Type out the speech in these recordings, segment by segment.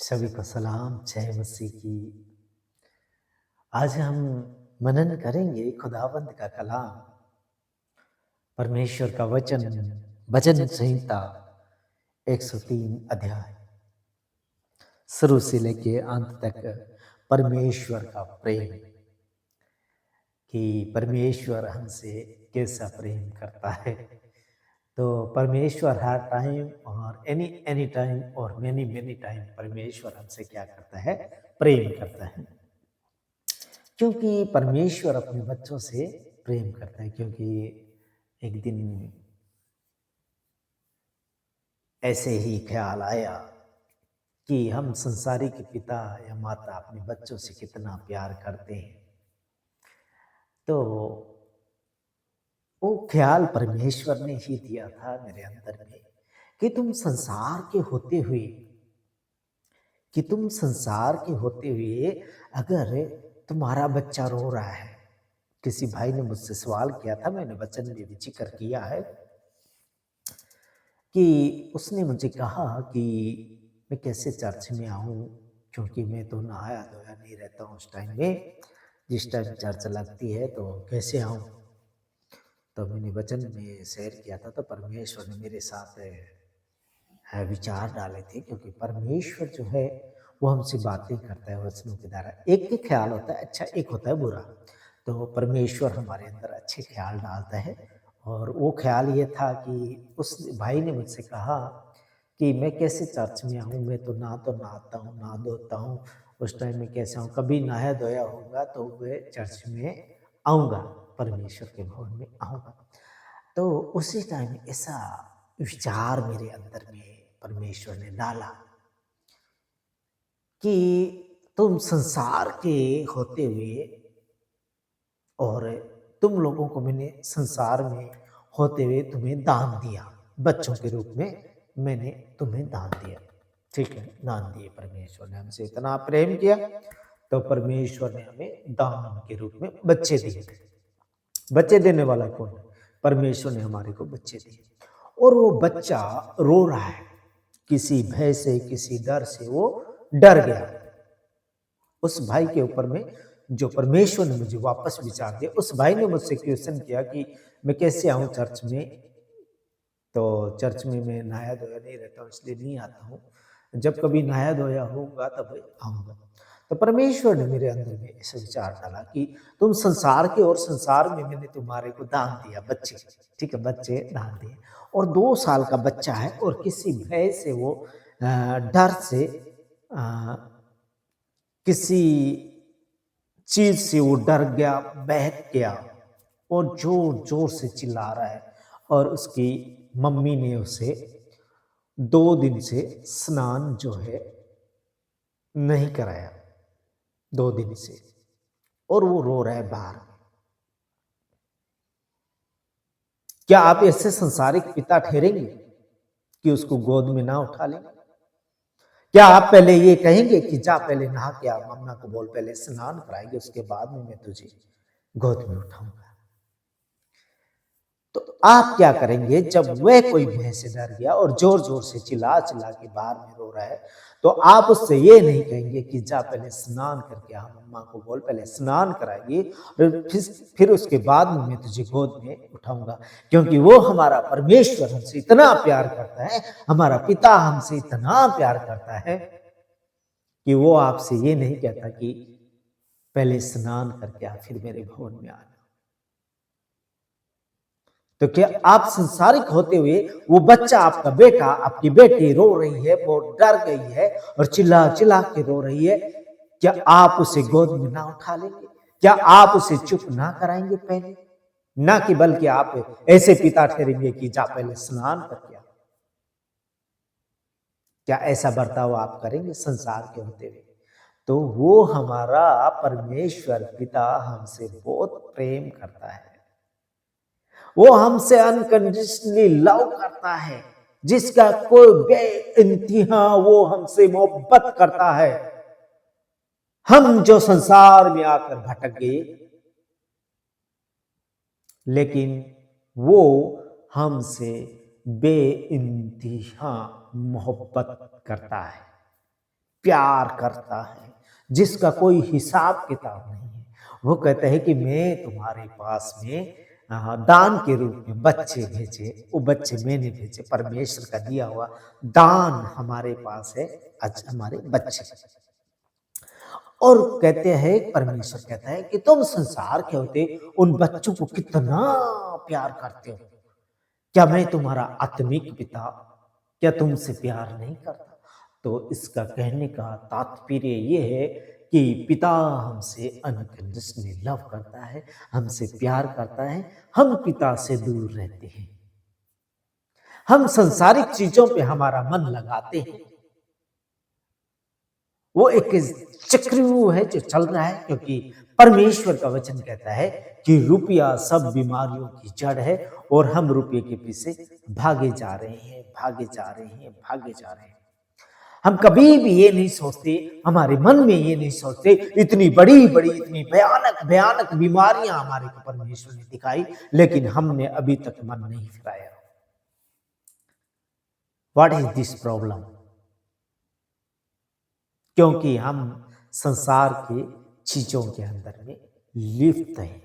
सभी को सलाम, जय मसीह की। आज हम मनन करेंगे खुदावंद का कलाम, परमेश्वर का वचन, भजन संहिता 103 अध्याय, शुरू से लेके अंत तक परमेश्वर का प्रेम, कि परमेश्वर हमसे कैसा प्रेम करता है। तो परमेश्वर हर टाइम और एनी टाइम और मेनी मेनी टाइम परमेश्वर हमसे क्या करता है? प्रेम करता है। क्योंकि परमेश्वर अपने बच्चों से प्रेम करता है। क्योंकि एक दिन ऐसे ही ख्याल आया कि हम संसारिक पिता या माता अपने बच्चों से कितना प्यार करते हैं। तो वो ख्याल परमेश्वर ने ही दिया था मेरे अंदर में कि तुम संसार के होते हुए अगर तुम्हारा बच्चा रो रहा है। किसी भाई ने मुझसे सवाल किया था, मैंने वचन में भी जिक्र किया है कि उसने मुझे कहा कि मैं कैसे चर्च में आऊँ, क्योंकि मैं तो नहाया धोया नहीं रहता हूँ उस टाइम में, जिस टाइम चर्च लगती है तो कैसे आऊँ। तो मैंने वचन में शेयर किया था, तो परमेश्वर ने मेरे साथ विचार डाले थे। क्योंकि परमेश्वर जो है वो हमसे बातें करता है वचनों के द्वारा। एक ख्याल होता है अच्छा, एक होता है बुरा। तो परमेश्वर हमारे अंदर अच्छे ख्याल डालता है। और वो ख्याल ये था कि उस भाई ने मुझसे कहा कि मैं कैसे चर्च में आऊँ, मैं तो नहाता हूँ ना धोता हूँ, उस टाइम में कैसे आऊँ। कभी नहाया धोया होगा तो मैं चर्च में आऊँगा, परमेश्वर के भवन में आऊँगा। तो उसी टाइम ऐसा विचार मेरे अंदर में परमेश्वर ने डाला कि तुम संसार के होते हुए, और तुम लोगों को मैंने संसार में होते हुए तुम्हें दान दिया, बच्चों के रूप में मैंने तुम्हें दान दिया। ठीक है, दान दिए। परमेश्वर ने हमसे इतना प्रेम किया तो परमेश्वर ने हमें दान के रूप में बच्चे दिए। बच्चे देने वाला कौन है? परमेश्वर ने हमारे को बच्चे दिए। और वो बच्चा रो रहा है, किसी भय से, किसी डर से वो डर गया। उस भाई के ऊपर में जो परमेश्वर ने मुझे वापस विचार दिया, उस भाई ने मुझसे क्वेश्चन किया कि मैं कैसे आऊं चर्च में। तो चर्च में मैं नहाया धोया नहीं रहता हूँ, इसलिए नहीं आता हूँ। जब कभी नहाया धोया होगा तब आऊंगा। तो परमेश्वर ने मेरे अंदर में ऐसा विचार डाला कि तुम संसार के, और संसार में मैंने तुम्हारे को दान दिया, बच्चे। ठीक है, बच्चे दान दिए। और 2 साल का बच्चा है, और किसी भय से वो डर से, अ, किसी चीज से वो डर गया, बहक गया, और जोर जोर से चिल्ला रहा है। और उसकी मम्मी ने उसे 2 दिन से स्नान जो है नहीं कराया, 2 दिन से। और वो रो रहा है बाहर। क्या आप ऐसे संसारिक पिता ठहरेंगे कि उसको गोद में ना उठा लें? क्या आप पहले ये कहेंगे कि जा पहले नहा के आ, मम्मा को बोल पहले स्नान कराएंगे, उसके बाद में मैं तुझे गोद में उठाऊंगा? तो आप क्या करेंगे जब वह कोई भय से डर गया और जोर जोर से चिल्ला चिल्ला के बाहर में रो रहा है? तो आप उससे ये नहीं कहेंगे कि जा पहले स्नान करके आ, मम्मा को बोल पहले स्नान कराएगी, और फिर उसके बाद में मैं तुझे गोद में उठाऊंगा। क्योंकि वो हमारा परमेश्वर हमसे इतना प्यार करता है, हमारा पिता हमसे इतना प्यार करता है कि वो आपसे ये नहीं कहता कि पहले स्नान करके आ फिर मेरे भवन में आना। तो क्या आप संसारिक होते हुए, वो बच्चा, आपका बेटा, आपकी बेटी रो रही है, वो डर गई है और चिल्ला चिल्ला के रो रही है, क्या आप उसे गोद में ना उठा लेंगे? क्या आप उसे चुप ना कराएंगे पहले? ना कि बल्कि आप ऐसे पिता ठहरेंगे कि जा पहले स्नान करके आ। क्या ऐसा बर्ताव आप करेंगे संसार के होते हुए? तो वो हमारा परमेश्वर पिता हमसे बहुत प्रेम करता है। वो हमसे अनकंडीशनली लव करता है, जिसका कोई बेइंतहा वो हमसे मोहब्बत करता है। हम जो संसार में आकर भटक गए, लेकिन वो हमसे बेइंतहा मोहब्बत करता है। प्यार करता है, जिसका कोई हिसाब किताब नहीं है। वो कहता है कि मैं तुम्हारे पास में दान के रूप में बच्चे भेजे, वो बच्चे मैंने भेजे, परमेश्वर का दिया हुआ दान हमारे पास है, आज हमारे बच्चे। और कहते हैं, परमेश्वर कहता है कि तुम संसार के होते उन बच्चों को कितना प्यार करते हो, क्या मैं तुम्हारा आत्मिक पिता क्या तुमसे प्यार नहीं करता? तो इसका कहने का तात्पर्य ये है कि पिता हमसे अनकंडीशनली लव करता है, हमसे प्यार करता है। हम पिता से दूर रहते हैं, हम संसारिक चीजों पे हमारा मन लगाते हैं। वो एक चक्रव्यूह है जो चल रहा है, क्योंकि परमेश्वर का वचन कहता है कि रुपया सब बीमारियों की जड़ है, और हम रुपये के पीछे भागे जा रहे हैं, भागे जा रहे हैं, भागे जा रहे हैं। हम कभी भी ये नहीं सोचते, हमारे मन में ये नहीं सोचते, इतनी बड़ी बड़ी, इतनी भयानक भयानक बीमारियां हमारे को परमेश्वर ने दिखाई, लेकिन हमने अभी तक मन नहीं फिराया। What is this problem? क्योंकि हम संसार के चीजों के अंदर में लिप्त हैं।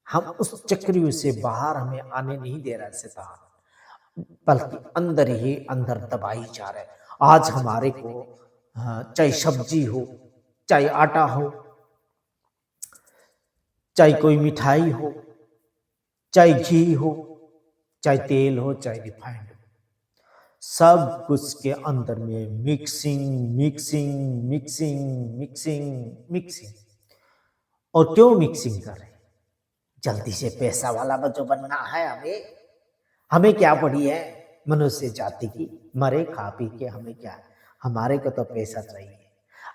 हम उस चक्रव्यूह से बाहर हमें आने नहीं दे रहा शैतान, बल्कि अंदर ही अंदर दबाई जा रहा है। आज हमारे को चाहे सब्जी हो, चाहे आटा हो, चाहे कोई मिठाई हो, चाहे घी हो, चाहे तेल हो, चाहे रिफाइंड हो, सब कुछ के अंदर में mixing mixing mixing mixing mixing. और क्यों मिक्सिंग कर रहे हैं? जल्दी से पैसा वाला जो बनना है हमें। हमें क्या पड़ी है मनुष्य जाति की, मरे खा पी के हमें क्या है, हमारे को तो पैसा चाहिए।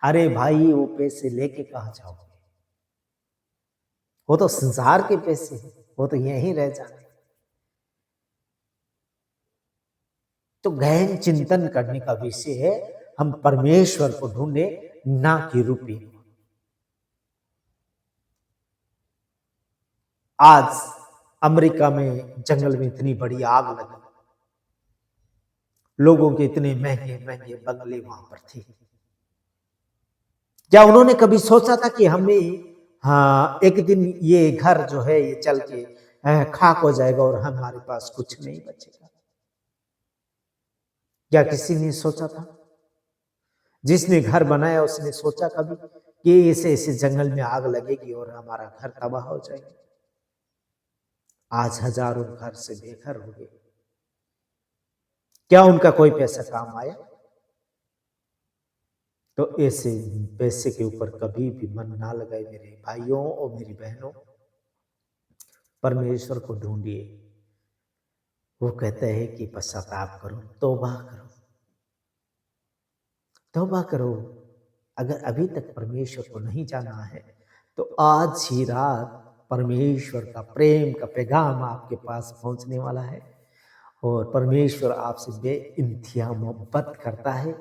अरे भाई, वो पैसे लेके कहाँ जाओगे? वो तो संसार के पैसे हैं, वो तो यहीं रह जाते। तो गहन चिंतन करने का विषय है, हम परमेश्वर को ढूंढे, ना कि रुपये। आज अमेरिका में जंगल में इतनी बड़ी आग लगी, लोगों के इतने महंगे महंगे बंगले वहां पर थे। क्या उन्होंने कभी सोचा था कि हमें एक दिन ये घर जो है ये चल के खाक हो जाएगा और हमारे पास कुछ नहीं बचेगा? क्या किसी ने सोचा था? जिसने घर बनाया उसने सोचा कभी कि ऐसे ऐसे जंगल में आग लगेगी और हमारा घर तबाह हो जाएगा? आज हजारों घर से बेघर हो गए। क्या उनका कोई पैसा काम आया? तो ऐसे पैसे के ऊपर कभी भी मन ना लगाए मेरे भाइयों और मेरी बहनों। परमेश्वर को ढूंढिए। वो कहता है कि पश्चाताप करो, तौबा करो, तौबा करो। अगर अभी तक परमेश्वर को नहीं जाना है तो आज ही रात परमेश्वर का प्रेम का पैगाम आपके पास पहुंचने वाला है, और परमेश्वर आपसे बेइंतहा मोहब्बत करता है।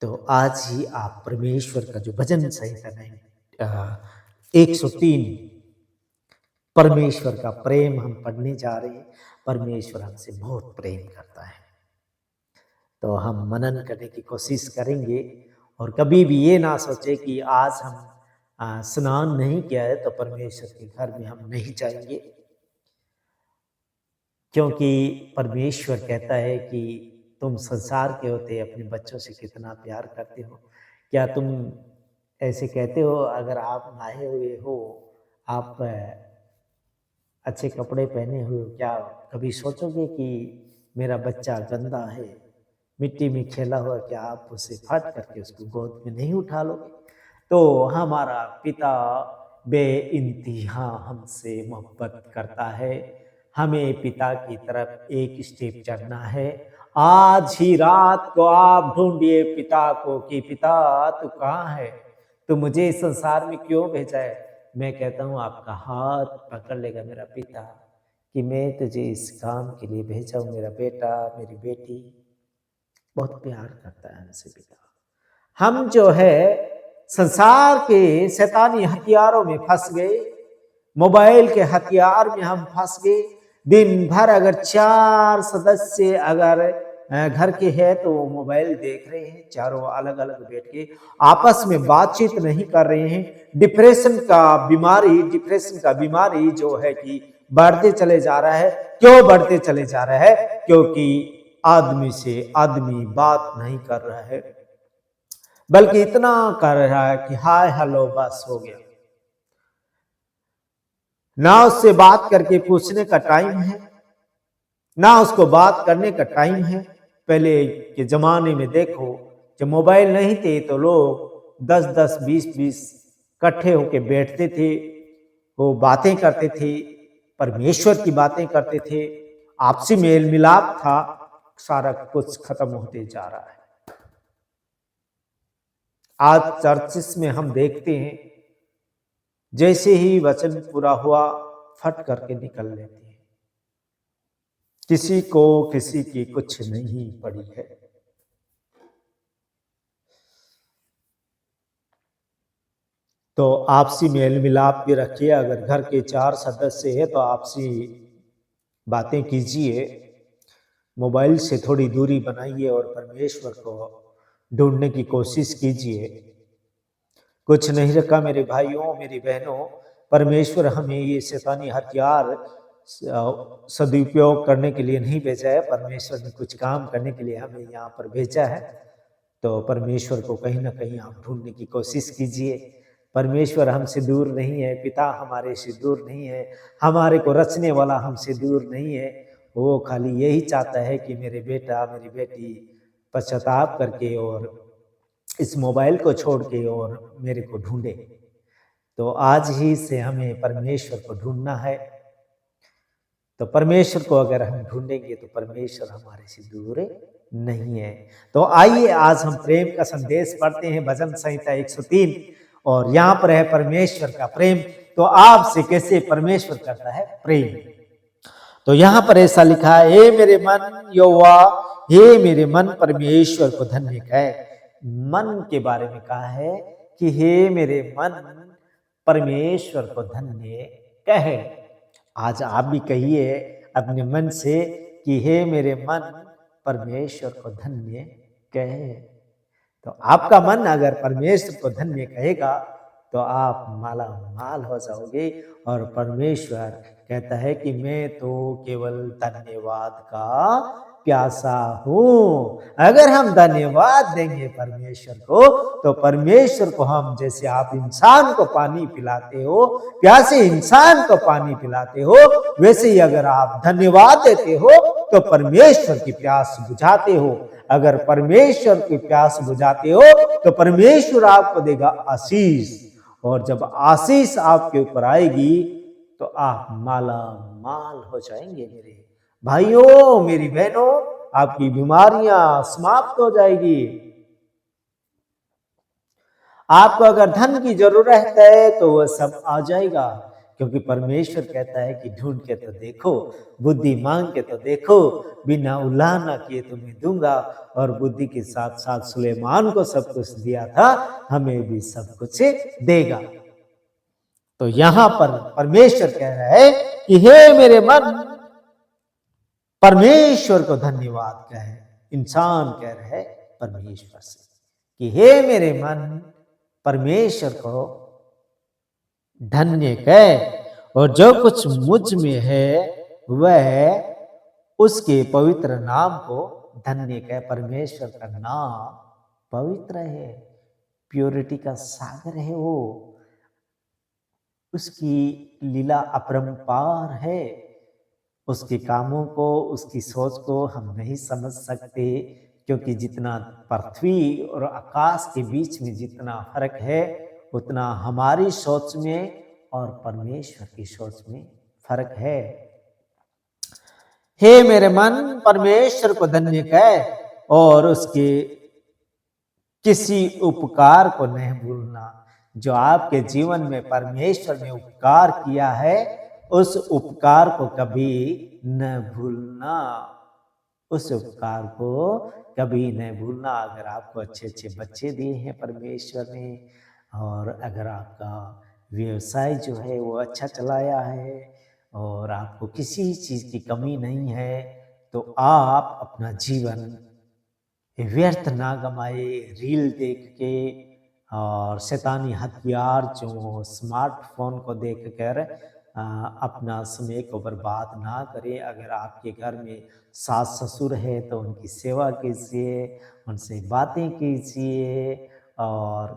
तो आज ही आप परमेश्वर का जो भजन संहिता 103 परमेश्वर का प्रेम हम पढ़ने जा रहे हैं। परमेश्वर हमसे बहुत प्रेम करता है, तो हम मनन करने की कोशिश करेंगे। और कभी भी ये ना सोचे कि आज हम स्नान नहीं किया है तो परमेश्वर के घर में हम नहीं जाएंगे, क्योंकि परमेश्वर कहता है कि तुम संसार के होते अपने बच्चों से कितना प्यार करते हो। क्या तुम ऐसे कहते हो, अगर आप नहाए हुए हो, आप अच्छे कपड़े पहने हुए हो, क्या कभी सोचोगे कि मेरा बच्चा गंदा है, मिट्टी में खेला हुआ, क्या आप उसे फट करके उसको गोद में नहीं उठा लोगे? तो हमारा पिता बेइंतहा हमसे मोहब्बत करता है। हमें पिता की तरफ एक स्टेप चढ़ना है। आज ही रात को आप ढूंढिए पिता को कि पिता तू कहाँ है, तू मुझे इस संसार में क्यों भेजा है? मैं कहता हूँ आपका हाथ पकड़ लेगा मेरा पिता कि मैं तुझे इस काम के लिए भेजा हूँ। मेरा बेटा, मेरी बेटी, बहुत प्यार करता है हमसे पिता। हम जो है संसार के शैतानी हथियारों में फंस गए, मोबाइल के हथियार में हम फंस गए। दिन भर अगर 4 सदस्य अगर घर के हैं तो वो मोबाइल देख रहे हैं, चारों अलग अलग बैठ के आपस में बातचीत नहीं कर रहे हैं। डिप्रेशन का बीमारी जो है कि बढ़ते चले जा रहा है। क्यों बढ़ते चले जा रहा है? क्योंकि आदमी से आदमी बात नहीं कर रहा है, बल्कि इतना कर रहा है कि हाय हेलो बस हो गया। ना उससे बात करके पूछने का टाइम है, ना उसको बात करने का टाइम है। पहले के जमाने में देखो, जब मोबाइल नहीं थे तो लोग 10-10, 20-20 इकट्ठे होके बैठते थे, वो बातें करते थे, परमेश्वर की बातें करते थे, आपसी मेल मिलाप था। सारा कुछ खत्म होते जा रहा है। आज चर्चिस में हम देखते हैं, जैसे ही वचन पूरा हुआ फट करके निकल लेते हैं। किसी को किसी की कुछ नहीं पड़ी है। तो आपसी मेल मिलाप भी रखिए। अगर घर के 4 सदस्य हैं तो आपसी बातें कीजिए, मोबाइल से थोड़ी दूरी बनाइए और परमेश्वर को ढूंढने की कोशिश कीजिए। कुछ नहीं रखा मेरे भाइयों, मेरी बहनों, परमेश्वर हमें ये शैतानी हथियार सदुपयोग करने के लिए नहीं भेजा है। परमेश्वर ने कुछ काम करने के लिए हमें यहाँ पर भेजा है। तो परमेश्वर को कहीं ना कहीं आप ढूंढने की कोशिश कीजिए। परमेश्वर हमसे दूर नहीं है, पिता हमारे से दूर नहीं है, हमारे को रचने वाला हमसे दूर नहीं है। वो खाली यही चाहता है कि मेरे बेटा मेरी बेटी पश्चाताप करके और इस मोबाइल को छोड़ के और मेरे को ढूंढे। तो आज ही से हमें परमेश्वर को ढूंढना है। तो परमेश्वर को अगर हम ढूंढेंगे तो परमेश्वर हमारे से दूर नहीं है। तो आइए आज हम प्रेम का संदेश पढ़ते हैं, भजन संहिता 103, और यहाँ पर है परमेश्वर का प्रेम। तो आपसे कैसे परमेश्वर करता है प्रेम? तो यहाँ पर ऐसा लिखा है, हे मेरे मन यहोवा, हे मेरे मन परमेश्वर को धन्य कहे। मन के बारे में कहा है कि हे मेरे मन परमेश्वर को धन्य कहे। आज आप भी कहिए अपने मन से कि हे मेरे मन परमेश्वर को धन्य कहे। तो आपका मन अगर परमेश्वर को धन्य कहेगा तो आप माला माल हो जाओगे। और परमेश्वर कहता है कि मैं तो केवल धन्यवाद का प्यासा हूं। अगर हम धन्यवाद देंगे परमेश्वर को तो परमेश्वर को हम, जैसे आप इंसान को पानी पिलाते हो, प्यासे इंसान को पानी पिलाते हो, वैसे ही अगर आप धन्यवाद देते हो तो परमेश्वर की प्यास बुझाते हो। अगर परमेश्वर की प्यास बुझाते हो तो परमेश्वर आपको देगा आशीष, और जब आशीष आपके ऊपर आएगी तो आप माला माल हो जाएंगे। मेरे भाइयों मेरी बहनों, आपकी बीमारियां समाप्त हो जाएगी। आपको अगर धन की जरूरत है तो वह सब आ जाएगा, क्योंकि परमेश्वर कहता है कि ढूंढ के तो देखो, बुद्धि मांग के तो देखो, बिना उल्लाह किए तुम्हें दूंगा। और बुद्धि के साथ साथ सुलेमान को सब कुछ दिया था, हमें भी सब कुछ देगा। तो यहां पर परमेश्वर कह रहा है कि हे मेरे मन परमेश्वर को धन्यवाद कहे। इंसान कह रहा है परमेश्वर से कि हे मेरे मन परमेश्वर को धन्य कहे, और जो कुछ मुझ में है वह उसके पवित्र नाम को धन्य कहे। परमेश्वर का नाम पवित्र है, प्योरिटी का सागर है वो, उसकी लीला अपरंपार है। उसके कामों को, उसकी सोच को हम नहीं समझ सकते, क्योंकि जितना पृथ्वी और आकाश के बीच में जितना फर्क है, उतना हमारी सोच में और परमेश्वर की सोच में फर्क है। हे मेरे मन परमेश्वर को धन्य कहे, और उसके किसी उपकार को नहीं भूलना। जो आपके जीवन में परमेश्वर ने उपकार किया है, उस उपकार को कभी न भूलना। उस उपकार को कभी न भूलना। अगर आपको अच्छे अच्छे बच्चे दिए हैं परमेश्वर ने, और अगर आपका व्यवसाय जो है वो अच्छा चलाया है, और आपको किसी चीज़ की कमी नहीं है, तो आप अपना जीवन व्यर्थ ना गमाए रील देख के और शैतानी हथियार जो स्मार्टफोन को देखकर अपना समय को बर्बाद ना करें। अगर आपके घर में सास ससुर है तो उनकी सेवा कीजिए, उनसे बातें कीजिए, और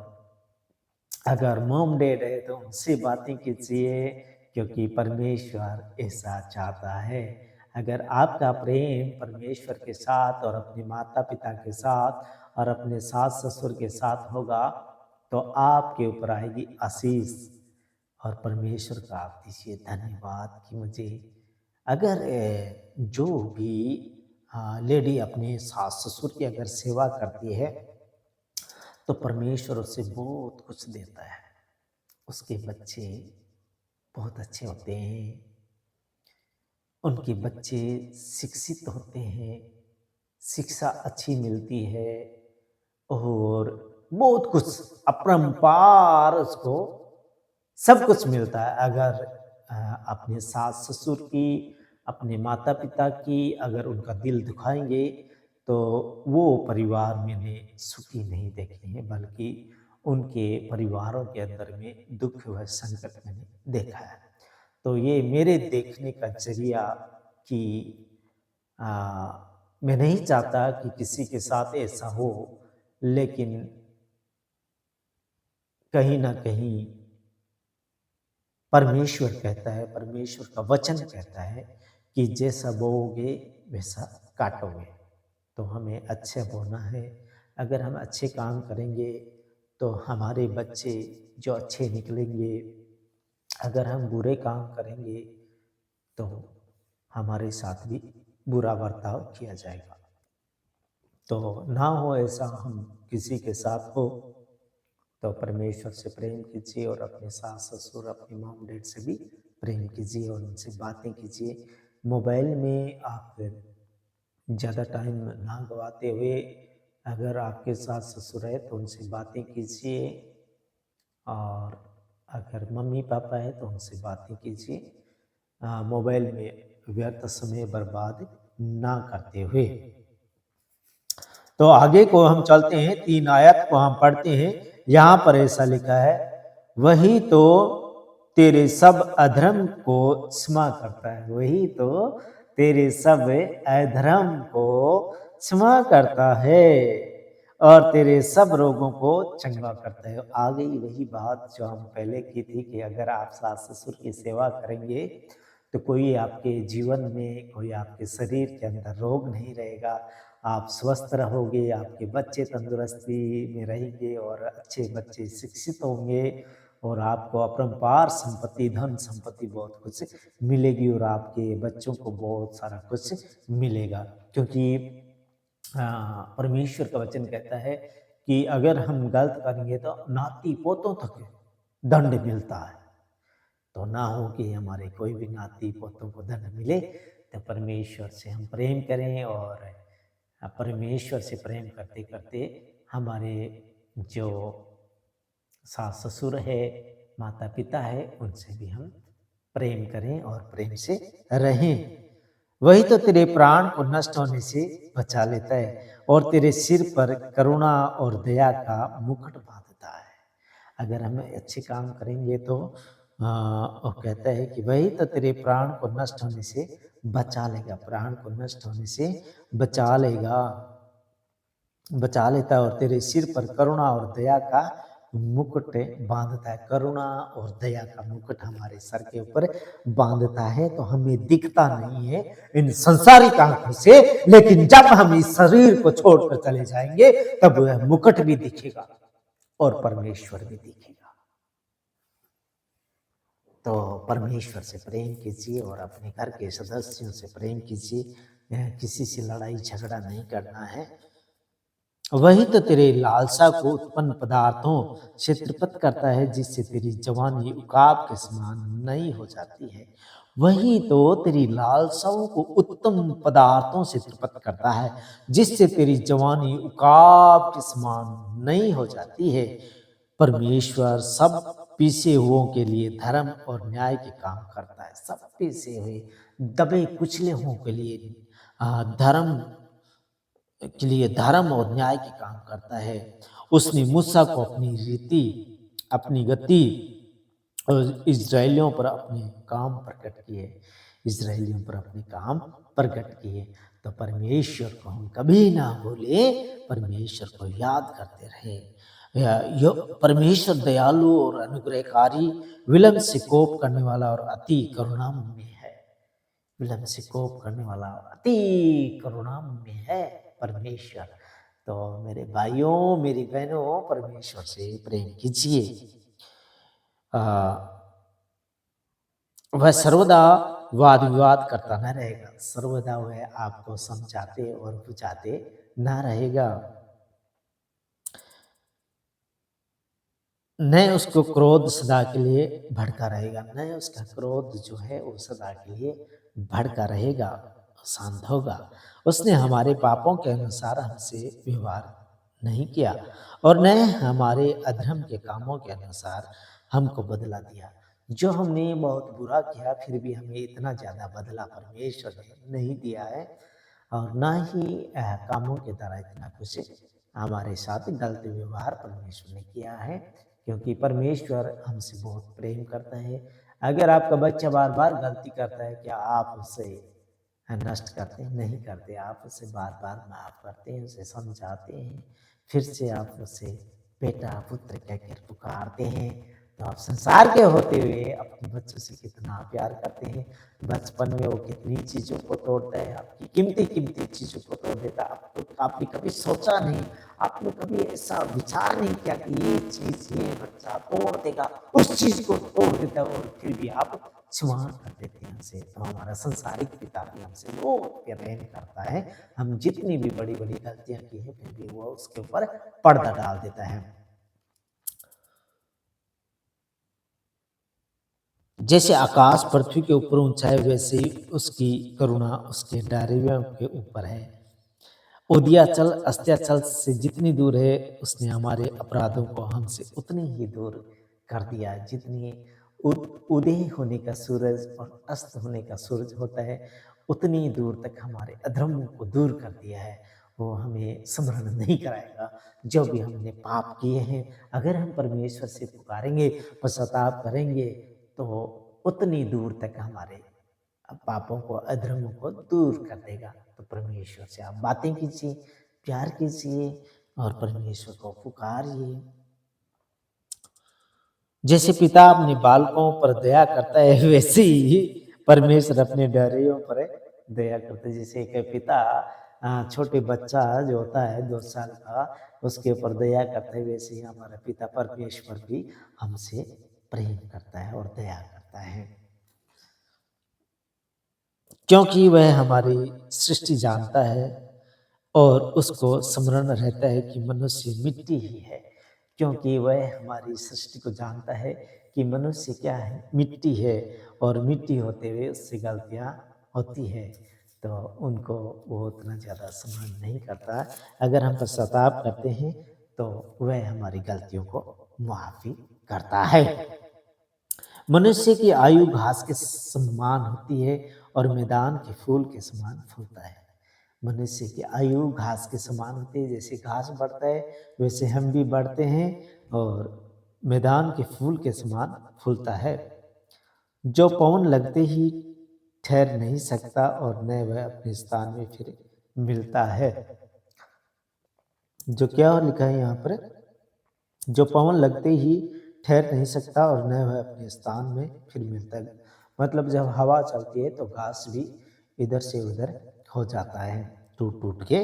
अगर मॉम डैड है तो उनसे बातें कीजिए, क्योंकि परमेश्वर ऐसा चाहता है। अगर आपका प्रेम परमेश्वर के साथ और अपने माता पिता के साथ और अपने सास ससुर के साथ होगा तो आपके ऊपर आएगी आशीष। और परमेश्वर का आप दीजिए धन्यवाद कि मुझे अगर जो भी लेडी अपने सास ससुर की अगर सेवा करती है तो परमेश्वर उससे बहुत कुछ देता है। उसके बच्चे बहुत अच्छे होते हैं, उनके बच्चे शिक्षित होते हैं, शिक्षा अच्छी मिलती है और बहुत कुछ अपरंपार उसको सब कुछ मिलता है। अगर अपने सास ससुर की, अपने माता पिता की अगर उनका दिल दुखाएंगे तो वो परिवार मैंने सुखी नहीं देखे हैं, बल्कि उनके परिवारों के अंदर में दुख व संकट मैंने देखा है। तो ये मेरे देखने का जरिया कि आ, मैं नहीं चाहता कि किसी के साथ ऐसा हो, लेकिन कहीं ना कहीं परमेश्वर कहता है, परमेश्वर का वचन कहता है कि जैसा बोओगे वैसा काटोगे। तो हमें अच्छे बोना है। अगर हम अच्छे काम करेंगे तो हमारे बच्चे जो अच्छे निकलेंगे। अगर हम बुरे काम करेंगे तो हमारे साथ भी बुरा बर्ताव किया जाएगा। तो ना हो ऐसा हम किसी के साथ हो तो परमेश्वर से प्रेम कीजिए और अपने सास ससुर, अपने मॉम डैड से भी प्रेम कीजिए और उनसे बातें कीजिए। मोबाइल में आप ज़्यादा टाइम ना गवाते हुए अगर आपके सास ससुर है तो उनसे बातें कीजिए, और अगर मम्मी पापा है तो उनसे बातें कीजिए। मोबाइल में व्यर्थ समय बर्बाद ना करते हुए। तो आगे को हम चलते हैं, 3 आयत को हम पढ़ते हैं। यहाँ पर ऐसा लिखा है, वही तो तेरे सब अधर्म को क्षमा करता है। वही तो तेरे सब अधर्म को क्षमा करता है और तेरे सब रोगों को चंगा करता है। आ गई वही बात जो हम पहले की थी कि अगर आप सास ससुर की सेवा करेंगे तो कोई आपके जीवन में, कोई आपके शरीर के अंदर रोग नहीं रहेगा। आप स्वस्थ रहोगे, आपके बच्चे तंदुरुस्ती में रहेंगे और अच्छे बच्चे शिक्षित होंगे और आपको अपरंपार संपत्ति, धन संपत्ति बहुत कुछ मिलेगी और आपके बच्चों को बहुत सारा कुछ मिलेगा। क्योंकि परमेश्वर का वचन कहता है कि अगर हम गलत करेंगे तो नाती पोतों तक दंड मिलता है। तो ना हो कि हमारे कोई भी नाती पोतों को दंड मिले। तो परमेश्वर से हम प्रेम करें और परमेश्वर से प्रेम करते करते हमारे जो सास ससुर है, माता पिता है, उनसे भी हम प्रेम करें और प्रेम से रहें। वही तो तेरे प्राण को नष्ट होने से बचा लेता है और तेरे सिर पर करुणा और दया का मुकुट बांधता है। अगर हम अच्छे काम करेंगे तो वो कहता है कि वही तो तेरे प्राण को नष्ट होने से बचा लेगा, प्राण को नष्ट होने से बचा लेगा, बचा लेता है और तेरे सिर पर करुणा और दया का मुकुट बांधता है। करुणा और दया का मुकुट हमारे सर के ऊपर बांधता है तो हमें दिखता नहीं है इन संसारिक आंखों से, लेकिन जब हम इस शरीर को छोड़कर चले जाएंगे तब वह मुकुट भी दिखेगा और परमेश्वर भी दिखेगा। तो परमेश्वर से प्रेम कीजिए और अपने घर के सदस्यों से प्रेम कीजिए। किसी से लड़ाई झगड़ा नहीं करना है। वही तो तेरे लालसा को उत्पन्न पदार्थों से तृप्त करता है, जिससे तेरी जवानी उकाब के समान नई हो जाती है। वही तो तेरी लालसाओं को उत्तम पदार्थों से तृप्त करता है, जिससे तेरी जवानी उकाब के समान नई हो जाती है। परमेश्वर सब पीसे हुओं के लिए धर्म और न्याय के काम करता है। सब पीसे हुए, दबे कुचले हुओं के लिए धर्म के लिए धर्म और न्याय के काम करता है। उसने मूसा को अपनी रीति, अपनी गति और इज़राइलियों पर अपने काम प्रकट किए, इज़राइलियों पर अपने काम प्रकट किए। तो परमेश्वर को हम कभी ना भूलें, परमेश्वर को याद करते रहें। यो परमेश्वर दयालु और अनुग्रहकारी, विलंब से कोप करने वाला और अति करुणामय है। विलंब से कोप करने वाला और अति करुणामय है परमेश्वर। तो मेरे भाइयों, मेरी बहनों, परमेश्वर से प्रेम कीजिए। अ, वह सर्वदा वाद विवाद करता न रहेगा, सर्वदा वह आपको समझाते और बुझाते न रहेगा। न उसको क्रोध सदा के लिए भड़का रहेगा, न उसका क्रोध जो है वो सदा के लिए भड़का रहेगा, शांत होगा। उसने हमारे पापों के अनुसार हमसे व्यवहार नहीं किया और न हमारे अधर्म के कामों के अनुसार हमको बदला दिया। जो हमने बहुत बुरा किया फिर भी हमें इतना ज़्यादा बदला परमेश्वर ने नहीं दिया है, और ना ही कामों के द्वारा इतना कुछ हमारे साथ गलत व्यवहार परमेश्वर ने किया है, क्योंकि परमेश्वर हमसे बहुत प्रेम करता है। अगर आपका बच्चा बार बार गलती करता है, क्या आप उसे नष्ट करते हैं? नहीं करते। आप उसे बार बार माफ़ करते हैं, उसे समझाते हैं, फिर से आप उसे बेटा पुत्र कहकर पुकारते हैं। तो आप संसार के होते हुए अपने बच्चों से कितना प्यार करते हैं। बचपन में वो कितनी चीज़ों को तोड़ता है, आपकी कीमती कीमती चीज़ों को तोड़ देता है। आपको आपने कभी सोचा नहीं, आपने कभी ऐसा विचार नहीं किया कि ये चीज़ ये बच्चा तोड़ देगा, उस चीज़ को तोड़ देता है, और फिर भी आप क्षमा कर देते हैं हमसे। तो हमारा संसारिक पिता भी हमसे बहुत प्रेम करता है। हम जितनी भी बड़ी बड़ी गलतियां की हैं फिर भी वो उसके ऊपर पर्दा डाल देता है। जैसे आकाश पृथ्वी के ऊपर ऊंचा है, वैसे ही उसकी करुणा उसके डायरियों के ऊपर है। उदयाचल अस्त्याचल से जितनी दूर है, उसने हमारे अपराधों को हमसे उतनी ही दूर कर दिया। जितनी उदय होने का सूरज और अस्त होने का सूरज होता है, उतनी दूर तक हमारे अधर्मों को दूर कर दिया है। वो हमें स्मरण नहीं कराएगा। जो भी हमने पाप किए हैं, अगर हम परमेश्वर से पुकारेंगे, पश्चाताप करेंगे, तो उतनी दूर तक हमारे पापों को, अधर्मों को दूर कर देगा। तो परमेश्वर से आप बातें कीजिए, प्यार कीजिए और परमेश्वर को पुकारिए। जैसे पिता अपने बालकों पर दया करता है, वैसे ही परमेश्वर अपने डरियों पर दया करता है। जैसे एक पिता छोटे बच्चा जो होता है 2 साल का, उसके ऊपर दया करता है, वैसे ही हमारा पिता परमेश्वर भी हमसे प्रेम करता है और दया करता है। क्योंकि वह हमारी सृष्टि जानता है और उसको स्मरण रहता है कि मनुष्य मिट्टी ही है। क्योंकि वह हमारी सृष्टि को जानता है कि मनुष्य क्या है, मिट्टी है, और मिट्टी होते हुए उससे गलतियाँ होती है। तो उनको वो उतना ज़्यादा स्मरण नहीं करता। अगर हम पश्चाताप करते हैं तो वह हमारी गलतियों को माफ़ी करता है। मनुष्य की आयु घास के समान होती है और मैदान के फूल के समान फूलता है। मनुष्य की आयु घास के समान होती है। जैसे घास बढ़ता है वैसे हम भी बढ़ते हैं, और मैदान के फूल के समान फूलता है। जो पवन लगते ही ठहर नहीं सकता और न वह अपने स्थान में फिर मिलता है। जो क्या लिखा है यहाँ पर, जो पवन लगते ही ठहर नहीं सकता और न वह अपने स्थान में फिर मिलता है। मतलब जब हवा चलती है तो घास भी इधर से उधर हो जाता है, टूट टूट के,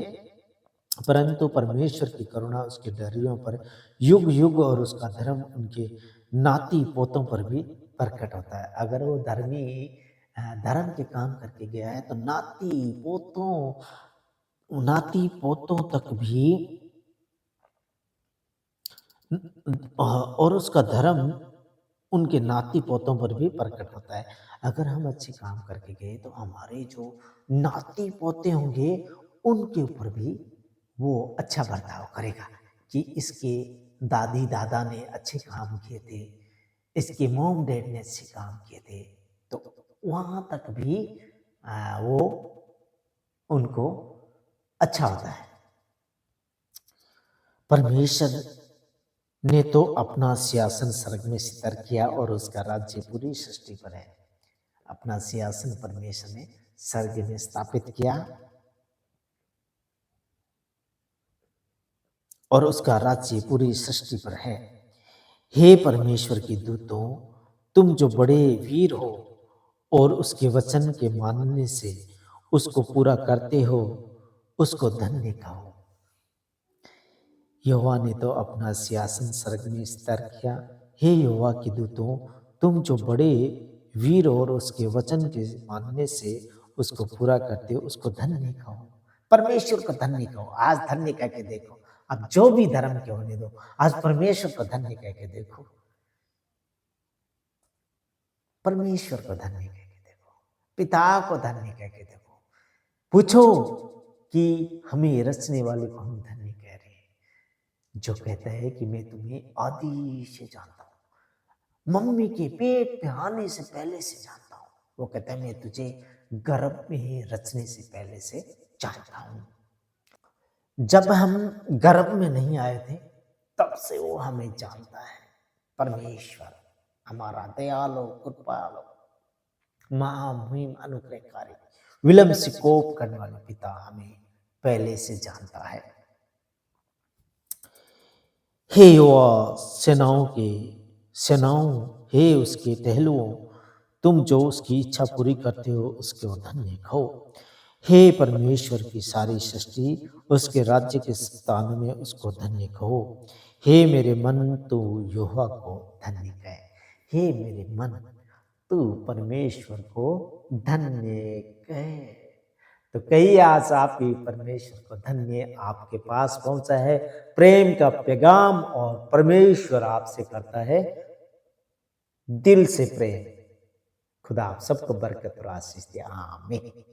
परंतु परमेश्वर की करुणा उसके डरियों पर युग युग और उसका धर्म उनके नाती पोतों पर भी प्रकट होता है। अगर वो धर्मी धर्म के काम करके गया है तो नाती पोतों तक भी और उसका धर्म उनके नाती पोतों पर भी प्रकट होता है। अगर हम अच्छे काम करके गए तो हमारे जो नाती पोते होंगे उनके ऊपर भी वो अच्छा बर्ताव करेगा कि इसके दादी दादा ने अच्छे काम किए थे, इसके मॉम डैड ने अच्छे काम किए थे। तो वहाँ तक भी वो उनको अच्छा होता है। परमेश्वर ने तो अपना सिंहासन स्वर्ग में स्थिर किया और उसका राज्य पूरी सृष्टि पर है। अपना सिंहासन परमेश्वर ने स्वर्ग में स्थापित किया और उसका राज्य पूरी सृष्टि पर है। हे परमेश्वर के दूतों, तुम जो बड़े वीर हो और उसके वचन के मानने से उसको पूरा करते हो, उसको धन्य कहो। यहोवा ने तो अपना सिंहासन स्वर्ग में स्थिर किया। हे यहोवा के दूतों, तुम जो बड़े वीर और उसके वचन के मानने से उसको पूरा करते हो, उसको धन्य कहो। परमेश्वर को धन्य कहो। आज धन्य कह के देखो। अब जो भी धर्म के होने दो, आज परमेश्वर को धन्य कह के देखो। परमेश्वर को धन्य कह के देखो, पिता को धन्य कह के देखो। पूछो कि हमें रचने वाले को हम धन्य कह रहे हैं, जो कहता है कि मैं तुम्हें आदि से जानता हूं, मम्मी के पेट में आने से पहले से जानता हूं। वो कहता है मैं तुझे गर्भ में रचने से पहले से जानता हूं। जब हम गर्भ में नहीं आए थे तब से वो हमें जानता है। परमेश्वर हमारा दयालु, कृपालु, महामुहिम, अनुग्रहकारी, विलंब से कोप करने वाले पिता हमें पहले से जानता है। हे यहोवा सेनाओं के सेनाओं, हे उसके टहलुओं, तुम जो उसकी इच्छा पूरी करते हो उसके धन्य कहो। हे परमेश्वर की सारी सृष्टि, उसके राज्य के स्थान में उसको धन्य कहो। हे मेरे मन, तू यहोवा को धन्य कह। हे मेरे मन, तू परमेश्वर को धन्य कह। तो कई आज आपकी परमेश्वर को धन्य आपके पास पहुंचा है, प्रेम का पैगाम, और परमेश्वर आपसे करता है दिल से प्रेम। खुदा आप सबको बरकत और आशीष दे। आमीन।